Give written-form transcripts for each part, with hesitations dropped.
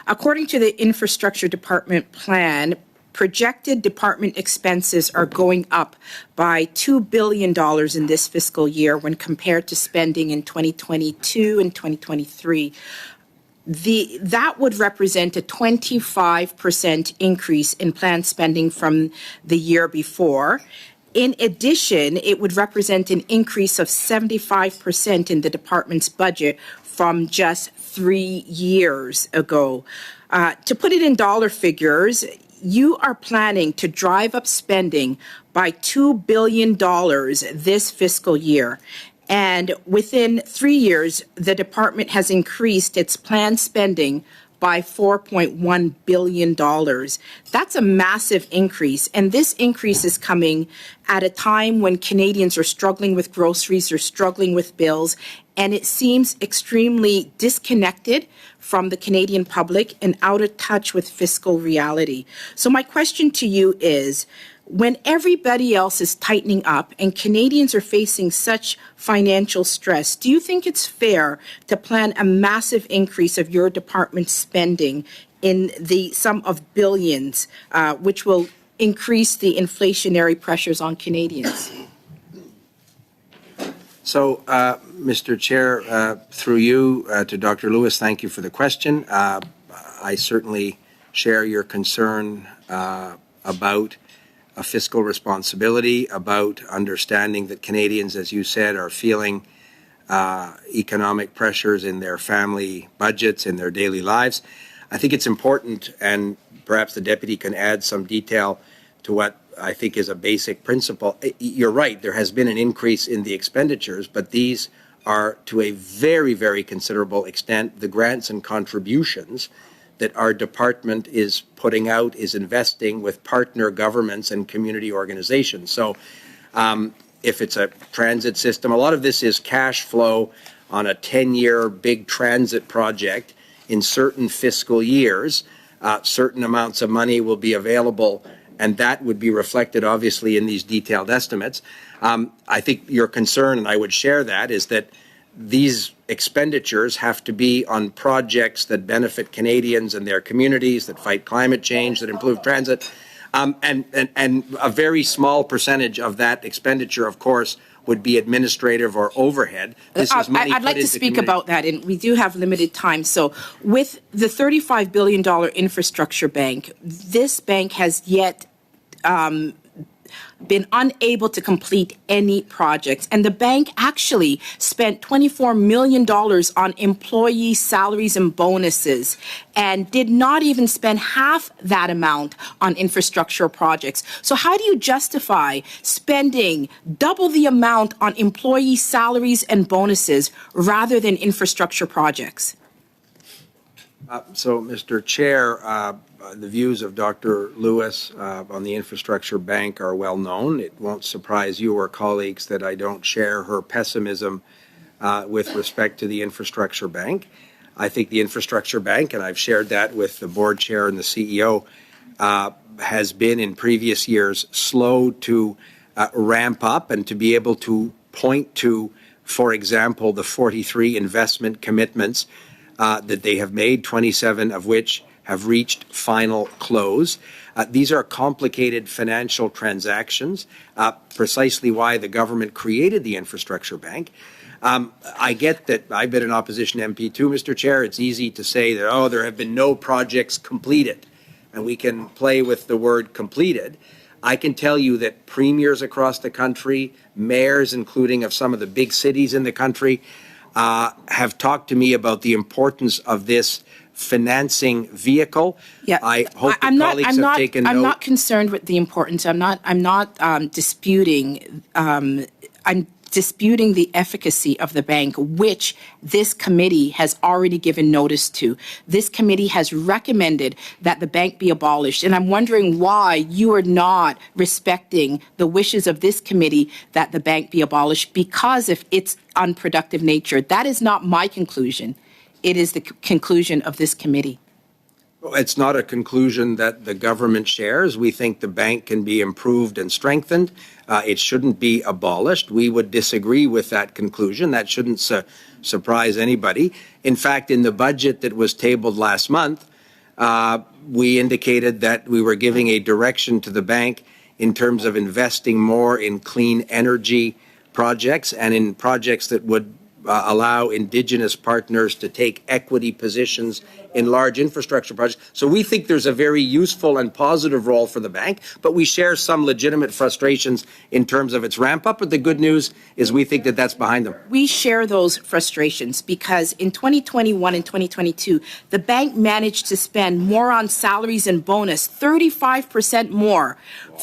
According to the Infrastructure Department plan, projected department expenses are going up by $2 billion in this fiscal year when compared to spending in 2022 and 2023. That would represent a 25% increase in planned spending from the year before. In addition, it would represent an increase of 75% in the department's budget from just 3 years ago. To put it in dollar figures, you are planning to drive up spending by $2 billion this fiscal year. And within 3 years, the department has increased its planned spending by $4.1 billion. That's a massive increase. And this increase is coming at a time when Canadians are struggling with groceries, or struggling with bills, and it seems extremely disconnected from the Canadian public and out of touch with fiscal reality. So my question to you is, when everybody else is tightening up and Canadians are facing such financial stress, do you think it's fair to plan a massive increase of your department's spending in the sum of billions, which will increase the inflationary pressures on Canadians? So, Mr. Chair, through you to Dr. Lewis, thank you for the question. I certainly share your concern about a fiscal responsibility, about understanding that Canadians, as you said, are feeling economic pressures in their family budgets, in their daily lives. I think it's important, and perhaps the Deputy can add some detail to what I think is a basic principle. You're right, there has been an increase in the expenditures, but these are to a very, very considerable extent the grants and contributions that our department is putting out, is investing with partner governments and community organizations. So if it's a transit system, a lot of this is cash flow on a 10-year big transit project. In certain fiscal years, certain amounts of money will be available, and that would be reflected obviously in these detailed estimates. I think your concern, and I would share that, is that these expenditures have to be on projects that benefit Canadians and their communities, that fight climate change, that improve transit, and a very small percentage of that expenditure, of course, would be administrative or overhead. This is money I'd like to speak about that, and we do have limited time. So with the $35 billion infrastructure bank, this bank has yet been unable to complete any projects. And the bank actually spent $24 million on employee salaries and bonuses and did not even spend half that amount on infrastructure projects. So how do you justify spending double the amount on employee salaries and bonuses rather than infrastructure projects? So, Mr. Chair, the views of Dr. Lewis on the infrastructure bank are well known. It won't surprise you or colleagues that I don't share her pessimism with respect to the infrastructure bank. I think the infrastructure bank, and I've shared that with the board chair and the CEO, has been in previous years slow to ramp up and to be able to point to, for example, the 43 investment commitments that they have made, 27 of which have reached final close. These are complicated financial transactions, precisely why the government created the infrastructure bank. I get that I've been an opposition MP too, Mr. Chair. It's easy to say that, oh, there have been no projects completed, and we can play with the word completed. I can tell you that premiers across the country, mayors, including of some of the big cities in the country, have talked to me about the importance of this financing vehicle. Yeah, I hope colleagues have taken note. I'm not concerned with the importance. I'm not disputing. I'm disputing the efficacy of the bank, which this committee has already given notice to. This committee has recommended that the bank be abolished, and I'm wondering why you are not respecting the wishes of this committee that the bank be abolished because of its unproductive nature. That is not my conclusion. It is the conclusion of this committee. Well, it's not a conclusion that the government shares. We think the bank can be improved and strengthened. It shouldn't be abolished. We would disagree with that conclusion. That shouldn't surprise anybody. In fact, in the budget that was tabled last month, we indicated that we were giving a direction to the bank in terms of investing more in clean energy projects and in projects that would allow Indigenous partners to take equity positions in large infrastructure projects. So we think there's a very useful and positive role for the bank, but we share some legitimate frustrations in terms of its ramp up. But the good news is we think that that's behind them. We share those frustrations because in 2021 and 2022, the bank managed to spend more on salaries and bonus, 35% more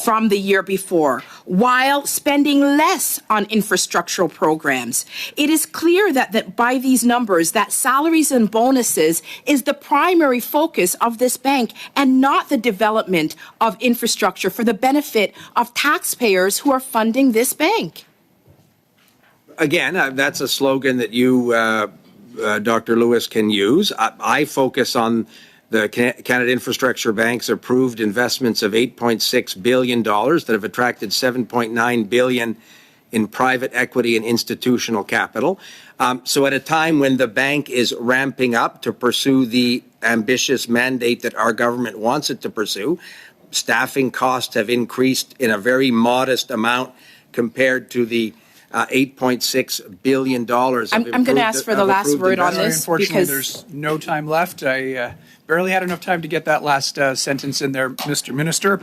from the year before, while spending less on infrastructural programs. It is clear that by these numbers, that salaries and bonuses is the primary focus of this bank and not the development of infrastructure for the benefit of taxpayers who are funding this bank. Again, that's a slogan that you, Dr. Lewis, can use. I focus on the Canada Infrastructure Bank's approved investments of $8.6 billion that have attracted $7.9 billion in private equity and institutional capital. So at a time when the bank is ramping up to pursue the ambitious mandate that our government wants it to pursue, staffing costs have increased in a very modest amount compared to the $8.6 billion. I'm going to ask for the last word on this. Unfortunately, there's no time left. I barely had enough time to get that last sentence in there, Mr. Minister.